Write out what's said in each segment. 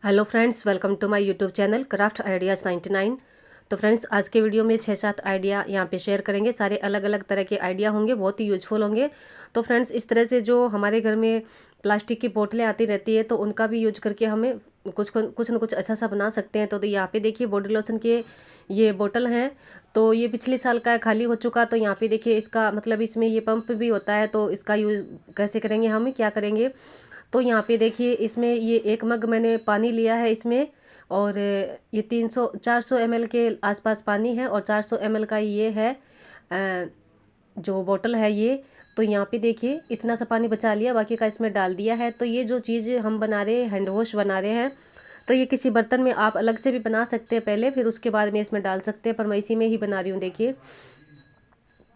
Hello friends, welcome to my YouTube channel craft ideas 99। तो friends, आज के video में 6-7 आइडिया यहाँ पे शेयर करेंगे। सारे अलग अलग तरह के आइडिया होंगे, बहुत ही यूजफुल होंगे। तो फ्रेंड्स, इस तरह से जो हमारे घर में प्लास्टिक की बोतलें आती रहती है तो उनका भी यूज करके हमें कुछ न कुछ अच्छा सा बना सकते हैं। तो यहाँ पे देखिए बॉडी लोशन के ये बोतल हैं। तो ये पिछले साल का है, खाली हो चुका। तो यहाँ पे देखिए इसका मतलब इसमें ये पंप भी होता है। तो इसका यूज कैसे करेंगे, हम क्या करेंगे। तो यहाँ पे देखिए इसमें ये एक मग मैंने पानी लिया है इसमें, और ये 300-400 ml के आसपास पानी है, और 400 ml का ये है जो बोतल है ये। तो यहाँ पे देखिए इतना सा पानी बचा लिया, बाकी का इसमें डाल दिया है। तो ये जो चीज़ हम बना रहे हैं, हैंड वॉश बना रहे हैं, तो ये किसी बर्तन में आप अलग से भी बना सकते हैं पहले, फिर उसके बाद में इसमें डाल सकते हैं, पर मैं इसी में ही बना रही हूँ। देखिए,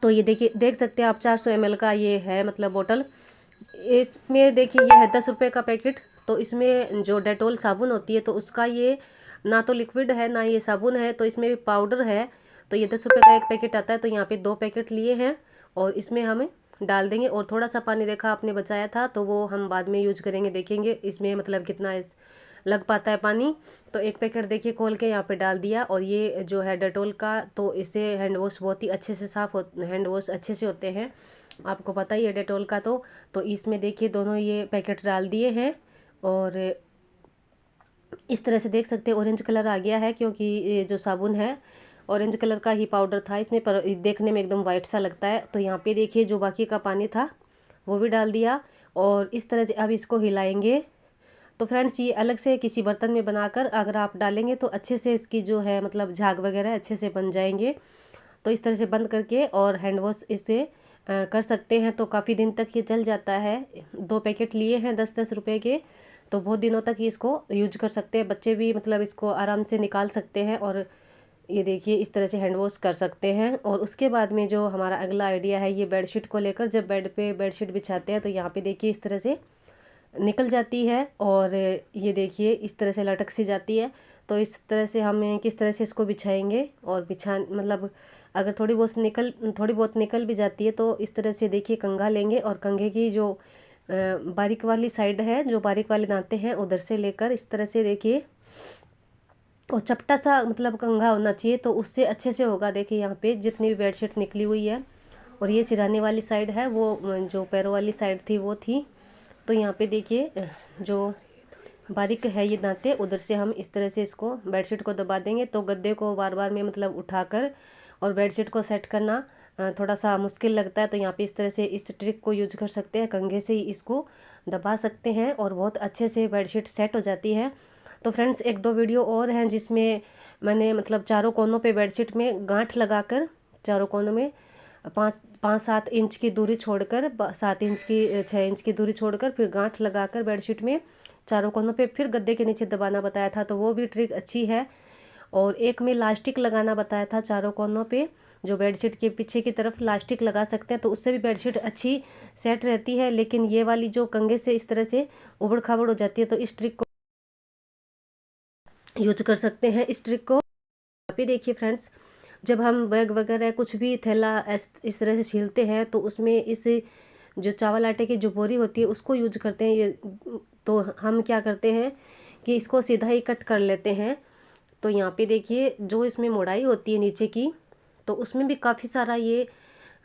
तो ये देखिए देख सकते हैं आप 400 ml का ये है मतलब बोतल। इसमें देखिए ये है 10 रुपये का पैकेट। तो इसमें जो डेटोल साबुन होती है तो उसका ये ना तो लिक्विड है ना ये साबुन है, तो इसमें पाउडर है। तो ये 10 रुपये का एक पैकेट आता है। तो यहाँ पे 2 पैकेट लिए हैं, और इसमें हमें डाल देंगे। और थोड़ा सा पानी देखा आपने बचाया था, तो वो हम बाद में यूज करेंगे, देखेंगे इसमें मतलब कितना लग पाता है पानी। तो एक पैकेट देखिए खोल के यहाँ पे डाल दिया। और ये जो है डेटोल का, तो इससे हैंड वॉश बहुत ही अच्छे से हैंड वॉश अच्छे से होते हैं, आपको पता ही है डेटोल का। तो इसमें देखिए दोनों ये पैकेट डाल दिए हैं, और इस तरह से देख सकते हैं ऑरेंज कलर आ गया है, क्योंकि ये जो साबुन है ऑरेंज कलर का ही पाउडर था इसमें, पर देखने में एकदम वाइट सा लगता है। तो यहाँ पे देखिए जो बाकी का पानी था वो भी डाल दिया, और इस तरह से अब इसको हिलाएंगे। तो फ्रेंड्स, ये अलग से किसी बर्तन में बनाकर अगर आप डालेंगे तो अच्छे से इसकी जो है मतलब झाग वगैरह अच्छे से बन जाएंगे। तो इस तरह से बंद करके और हैंड वॉश इससे कर सकते हैं। तो काफ़ी दिन तक ये चल जाता है। 2 पैकेट लिए हैं 10-10 रुपये के, तो बहुत दिनों तक इसको यूज कर सकते हैं। बच्चे भी मतलब इसको आराम से निकाल सकते हैं, और ये देखिए इस तरह से हैंड वॉश कर सकते हैं। और उसके बाद में जो हमारा अगला आइडिया है, ये बेडशीट को लेकर, जब बेड पे बेडशीट बिछाते हैं तो यहाँ पे देखिए इस तरह से निकल जाती है, और ये देखिए इस तरह से लटक सी जाती है। तो इस तरह से हमें किस तरह से इसको बिछाएंगे, और मतलब अगर थोड़ी बहुत निकल भी जाती है तो इस तरह से देखिए कंघा लेंगे, और कंघे की जो बारीक वाली साइड है, जो बारीक वाले दांते हैं, उधर से लेकर इस तरह से देखिए, और चपटा सा मतलब कंघा होना चाहिए, तो उससे अच्छे से होगा। देखिए यहाँ पे जितनी भी बेडशीट निकली हुई है, और ये सिरहाने वाली साइड है, वो जो पैरों वाली साइड थी वो थी। तो यहाँ पे देखिए जो बारीक है ये दांते, उधर से हम इस तरह से इसको बेडशीट को दबा देंगे। तो गद्दे को बार बार में मतलब उठाकर और बेडशीट को सेट करना थोड़ा सा मुश्किल लगता है। तो यहाँ पे इस तरह से इस ट्रिक को यूज कर सकते हैं, कंघे से ही इसको दबा सकते हैं, और बहुत अच्छे से बेडशीट सेट हो जाती है। तो फ्रेंड्स, 1-2 वीडियो और हैं जिसमें मैंने मतलब चारों कोनों पे बेडशीट में गांठ लगाकर, चारों कोनों में 5-7 इंच की दूरी छोड़कर, 7 इंच की 6 इंच की दूरी छोड़कर फिर गांठ लगाकर बेडशीट में चारों कोनों पे फिर गद्दे के नीचे दबाना बताया था। तो वो भी ट्रिक अच्छी है। और एक में लास्टिक लगाना बताया था चारों कोनों पे, जो बेडशीट के पीछे की तरफ लास्टिक लगा सकते हैं, तो उससे भी बेडशीट अच्छी सेट रहती है। लेकिन ये वाली जो कंघे से इस तरह से उबड़ खाबड़ हो जाती है, तो इस ट्रिक को यूज कर सकते हैं। इस ट्रिक को यहाँ पे देखिए फ्रेंड्स, जब हम बैग वगैरह कुछ भी थैला इस तरह से छीलते हैं, तो उसमें इस जो चावल आटे की जो बोरी होती है उसको यूज करते हैं। ये तो हम क्या करते हैं कि इसको सीधा ही कट कर लेते हैं। तो यहाँ पे देखिए जो इसमें मोड़ाई होती है नीचे की, तो उसमें भी काफ़ी सारा ये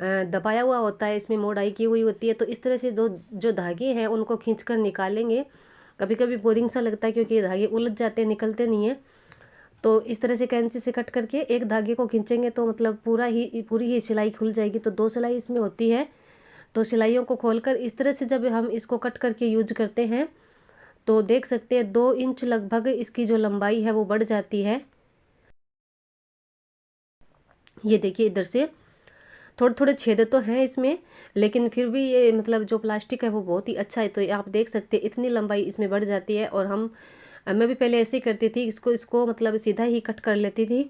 दबाया हुआ होता है, इसमें मोड़ाई की हुई होती है। तो इस तरह से जो धागे हैं उनको खींच कर निकालेंगे। कभी कभी बोरिंग सा लगता है, क्योंकि ये धागे उलझ जाते हैं, निकलते नहीं हैं। तो इस तरह से कैंची से कट करके एक धागे को खींचेंगे तो मतलब पूरी ही सिलाई खुल जाएगी। तो 2 सिलाई इसमें होती है। तो सिलाइयों को खोलकर इस तरह से जब हम इसको कट करके यूज करते हैं, तो देख सकते हैं 2 इंच लगभग इसकी जो लंबाई है वो बढ़ जाती है। ये देखिए इधर से थोड़े थोड़े छेद तो हैं इसमें, लेकिन फिर भी ये मतलब जो प्लास्टिक है वो बहुत ही अच्छा है। तो आप देख सकते हैं इतनी लंबाई इसमें बढ़ जाती है। और मैं भी पहले ऐसे ही करती थी, इसको मतलब सीधा ही कट कर लेती थी,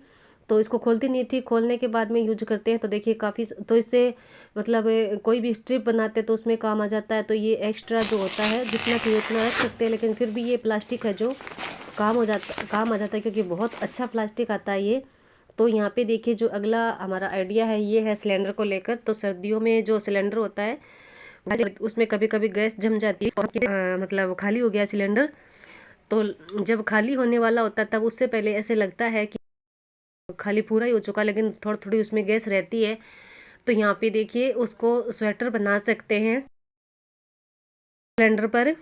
तो इसको खोलती नहीं थी। खोलने के बाद में यूज करते हैं तो देखिए काफ़ी, तो इससे मतलब कोई भी स्ट्रिप बनाते हैं तो उसमें काम आ जाता है। तो ये एक्स्ट्रा जो होता है जितना चाहिए उतना रख सकते हैं, लेकिन फिर भी ये प्लास्टिक है जो काम आ जाता है, क्योंकि बहुत अच्छा प्लास्टिक आता है ये। तो यहाँ पे देखिए जो अगला हमारा आइडिया है ये है सिलेंडर को लेकर। तो सर्दियों में जो सिलेंडर होता है उसमें कभी कभी गैस जम जाती है, मतलब खाली हो गया सिलेंडर, तो जब खाली होने वाला होता है तब उससे पहले ऐसे लगता है कि खाली पूरा ही हो चुका, लेकिन थोड़ी थोड़ी उसमें गैस रहती है। तो यहाँ पे देखिए उसको स्वेटर बना सकते हैं सिलेंडर पर।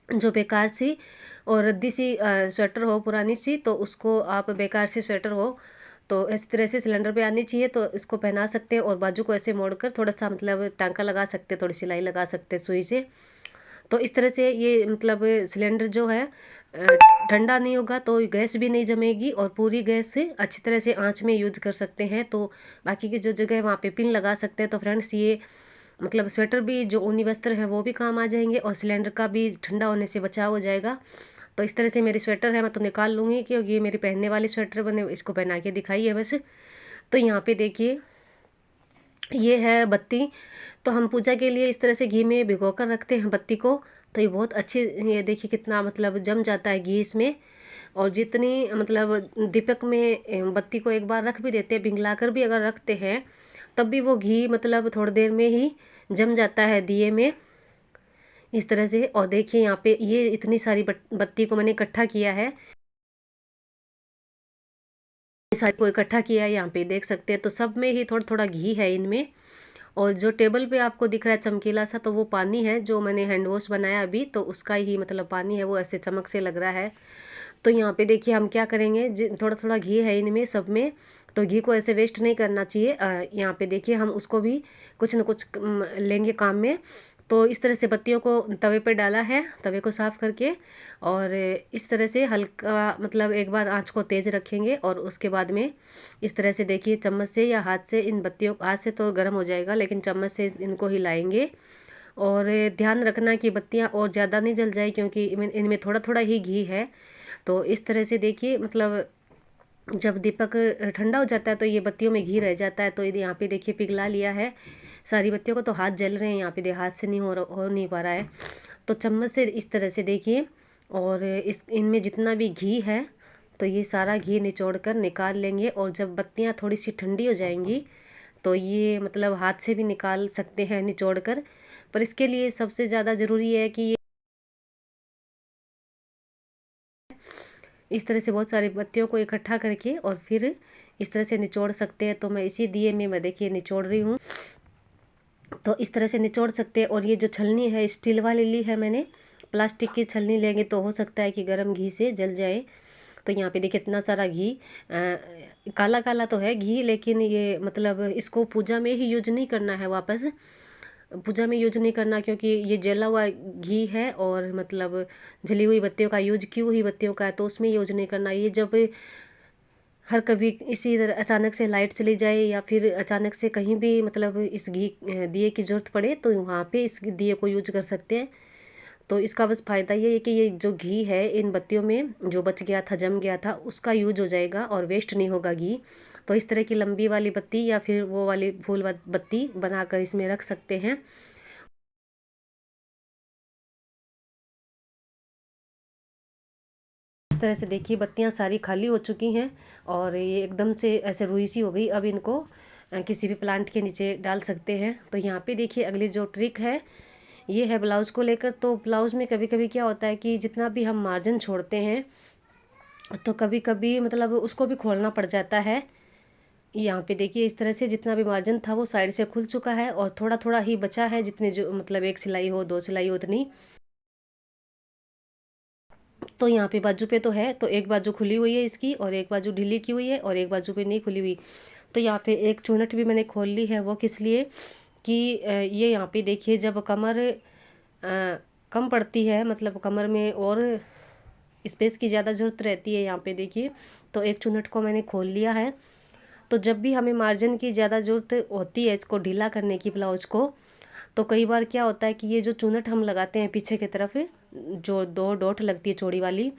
जो बेकार सी और रद्दी सी स्वेटर हो, पुरानी सी, तो उसको आप बेकार सी स्वेटर हो तो इस तरह से सिलेंडर पे आनी चाहिए, तो इसको पहना सकते हैं और बाजू को ऐसे मोड़कर थोड़ा सा मतलब टांका लगा सकते हैं, थोड़ी सिलाई लगा सकते हैं सुई से। तो इस तरह से ये मतलब सिलेंडर जो है ठंडा नहीं होगा तो गैस भी नहीं जमेगी और पूरी गैस से अच्छी तरह से आंच में यूज कर सकते हैं। तो बाकी की जो जगह है वहाँ पे पिन लगा सकते हैं। तो फ्रेंड्स ये मतलब स्वेटर भी जो ऊनी वस्त्र हैं वो भी काम आ जाएंगे और सिलेंडर का भी ठंडा होने से बचाव हो जाएगा। तो इस तरह से मेरी स्वेटर है, मैं तो निकाल लूँगी क्योंकि ये मेरी पहनने वाली स्वेटर बने, इसको पहना के दिखाई है बस। तो यहाँ पे देखिए ये है बत्ती। तो हम पूजा के लिए इस तरह से घी में भिगो कर रखते हैं बत्ती को। तो ये बहुत अच्छी, ये देखिए कितना मतलब जम जाता है घी इसमें। और जितनी मतलब दीपक में बत्ती को एक बार रख भी देते हैं, पिघला कर भी अगर रखते हैं तब भी वो घी मतलब थोड़ी देर में ही जम जाता है दिए में इस तरह से। और देखिए यहाँ पे ये इतनी सारी बत्ती को मैंने इकट्ठा किया है, सारी को इकट्ठा किया है, यहाँ पे देख सकते हैं। तो सब में ही थोड़ा थोड़ा घी है इनमें। और जो टेबल पे आपको दिख रहा है चमकीला सा, तो वो पानी है जो मैंने हैंड वॉश बनाया अभी, तो उसका ही मतलब पानी है, वो ऐसे चमक से लग रहा है। तो यहाँ पे देखिए हम क्या करेंगे, थोड़ा थोड़ा घी है इनमें सब में, तो घी को ऐसे वेस्ट नहीं करना चाहिए। यहाँ पे देखिए हम उसको भी कुछ न कुछ लेंगे काम में। तो इस तरह से बत्तियों को तवे पर डाला है, तवे को साफ़ करके, और इस तरह से हल्का मतलब एक बार आंच को तेज़ रखेंगे और उसके बाद में इस तरह से देखिए चम्मच से या हाथ से इन बत्तियों, हाथ से तो गर्म हो जाएगा लेकिन चम्मच से इनको हिलाएंगे। और ध्यान रखना कि बत्तियां और ज़्यादा नहीं जल जाए क्योंकि इनमें थोड़ा थोड़ा ही घी है। तो इस तरह से देखिए मतलब जब दीपक ठंडा हो जाता है तो ये बत्तियों में घी रह जाता है। तो ये यहाँ पे देखिए पिघला लिया है सारी बत्तियों को, तो हाथ जल रहे हैं यहाँ पे, हाथ से नहीं हो नहीं पा रहा है। तो चम्मच से इस तरह से देखिए, और इस इनमें जितना भी घी है तो ये सारा घी निचोड़ कर निकाल लेंगे। और जब बत्तियाँ थोड़ी सी ठंडी हो जाएंगी तो ये मतलब हाथ से भी निकाल सकते हैं निचोड़ कर। पर इसके लिए सबसे ज़्यादा ज़रूरी है कि ये इस तरह से बहुत सारी बत्तियों को इकट्ठा करके और फिर इस तरह से निचोड़ सकते हैं। तो मैं इसी दिए में मैं देखिए निचोड़ रही हूँ। तो इस तरह से निचोड़ सकते हैं। और ये जो छलनी है स्टील वाली ली है मैंने, प्लास्टिक की छलनी लेंगे तो हो सकता है कि गर्म घी से जल जाए। तो यहाँ पे देखिए इतना सारा घी, काला काला तो है घी, लेकिन ये मतलब इसको पूजा में ही यूज नहीं करना है, वापस पूजा में यूज नहीं करना क्योंकि ये जला हुआ घी है और मतलब जली हुई बत्तियों का यूज की हुई बत्तियों का है, तो उसमें यूज नहीं करना। ये जब हर कभी इसी तरह अचानक से लाइट चली जाए या फिर अचानक से कहीं भी मतलब इस घी दिए की ज़रूरत पड़े तो वहाँ पे इस दिए को यूज कर सकते हैं। तो इसका बस फ़ायदा ये है कि ये जो घी है इन बत्तियों में जो बच गया था, जम गया था, उसका यूज हो जाएगा और वेस्ट नहीं होगा घी। तो इस तरह की लंबी वाली बत्ती या फिर वो वाली फूल बत्ती बनाकर इसमें रख सकते हैं। इस तरह से देखिए बत्तियां सारी खाली हो चुकी हैं और ये एकदम से ऐसे रुई सी हो गई। अब इनको किसी भी प्लांट के नीचे डाल सकते हैं। तो यहाँ पे देखिए अगली जो ट्रिक है ये है ब्लाउज़ को लेकर। तो ब्लाउज़ में कभी कभी क्या होता है कि जितना भी हम मार्जिन छोड़ते हैं तो कभी कभी मतलब उसको भी खोलना पड़ जाता है। यहाँ पे देखिए इस तरह से जितना भी मार्जिन था वो साइड से खुल चुका है और थोड़ा थोड़ा ही बचा है, जितनी जो मतलब एक सिलाई हो, दो सिलाई हो, उतनी। तो यहाँ पे बाजू पे तो है, तो एक बाजू खुली हुई है इसकी और एक बाजू ढीली की हुई है और एक बाजू पे नहीं खुली हुई। तो यहाँ पे एक चुनट भी मैंने खोल ली है, वो किस लिए कि ये यहाँ पे देखिए जब कमर कम पड़ती है, मतलब कमर में और स्पेस की ज़्यादा ज़रूरत रहती है, यहाँ पे देखिए तो एक चुनट को मैंने खोल लिया है। तो जब भी हमें मार्जिन की ज़्यादा ज़रूरत होती है इसको ढीला करने की ब्लाउज को, तो कई बार क्या होता है कि ये जो चुनट हम लगाते हैं पीछे की तरफ, जो दो डॉट लगती है चौड़ी वाली,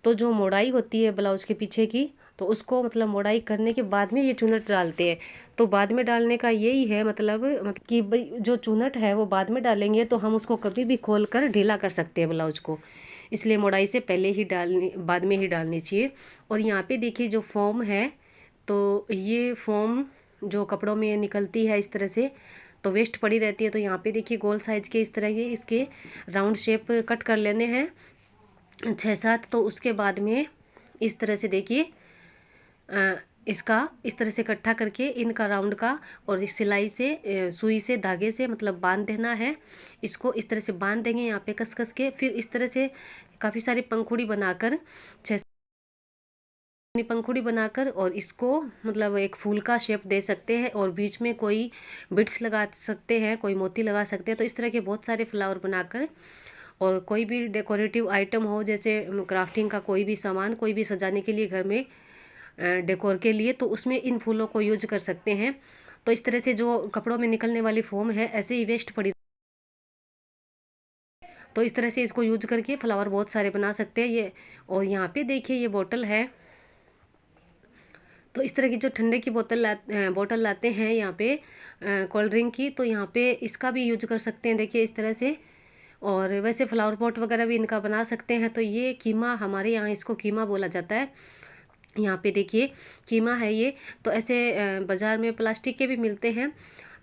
तो जो मोड़ाई होती है ब्लाउज के पीछे की, तो उसको मतलब मोड़ाई करने के बाद में ये चुनट डालते हैं। तो बाद में डालने का यही है मतलब कि भाई जो चुनट है वो बाद में डालेंगे तो हम उसको कभी भी खोल कर ढीला कर सकते हैं ब्लाउज को, इसलिए मोड़ाई से पहले ही डालनी, बाद में ही डालनी चाहिए। और यहाँ पे देखिए जो फॉर्म है, तो ये फॉर्म जो कपड़ों में निकलती है इस तरह से तो वेस्ट पड़ी रहती है। तो यहाँ पे देखिए गोल साइज के इस तरह के इसके राउंड शेप कट कर लेने हैं। 6-7। तो उसके बाद में इस तरह से देखिए इसका इस तरह से इकट्ठा करके इनका राउंड का, और इस सिलाई से सुई से धागे से मतलब बांध देना है। इसको इस तरह से बांध देंगे यहाँ पे कस कस के। फिर इस तरह से काफ़ी सारी पंखुड़ी बनाकर, 6 पंखुड़ी बनाकर, और इसको मतलब एक फूल का शेप दे सकते हैं, और बीच में कोई बिट्स लगा सकते हैं, कोई मोती लगा सकते हैं। तो इस तरह के बहुत सारे फ्लावर बनाकर, और कोई भी डेकोरेटिव आइटम हो, जैसे क्राफ्टिंग का कोई भी सामान, कोई भी सजाने के लिए घर में डेकोर के लिए, तो उसमें इन फूलों को यूज कर सकते हैं। तो इस तरह से जो कपड़ों में निकलने वाली फोम है ऐसे ही वेस्ट पड़ी, तो इस तरह से इसको यूज करके फ्लावर बहुत सारे बना सकते हैं ये। और यहाँ पे देखिए ये बोतल है। तो इस तरह की जो ठंडे की बोतल लाते हैं यहाँ पे कोल्ड ड्रिंक की, तो यहाँ पे इसका भी यूज कर सकते हैं, देखिए इस तरह से। और वैसे फ्लावर पॉट वगैरह भी इनका बना सकते हैं। तो ये कीमा, हमारे यहाँ इसको कीमा बोला जाता है। यहाँ पे देखिए कीमा है ये। तो ऐसे बाज़ार में प्लास्टिक के भी मिलते हैं।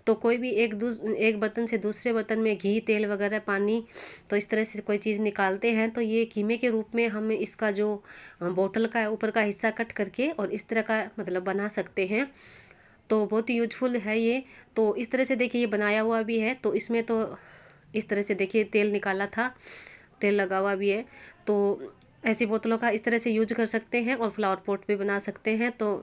तो कोई भी एक बर्तन से दूसरे बर्तन में घी, तेल वगैरह, पानी, तो इस तरह से कोई चीज़ निकालते हैं। तो ये कीमे के रूप में हम इसका जो बोतल का ऊपर का हिस्सा कट करके और इस तरह का मतलब बना सकते हैं। तो बहुत ही यूजफुल है ये। तो इस तरह से देखिए ये बनाया हुआ भी है। तो इसमें तो इस तरह से देखिए तेल निकाला था, तेल लगा हुआ भी है। तो ऐसी बोतलों का इस तरह से यूज कर सकते हैं, और फ्लावर पॉट भी बना सकते हैं। तो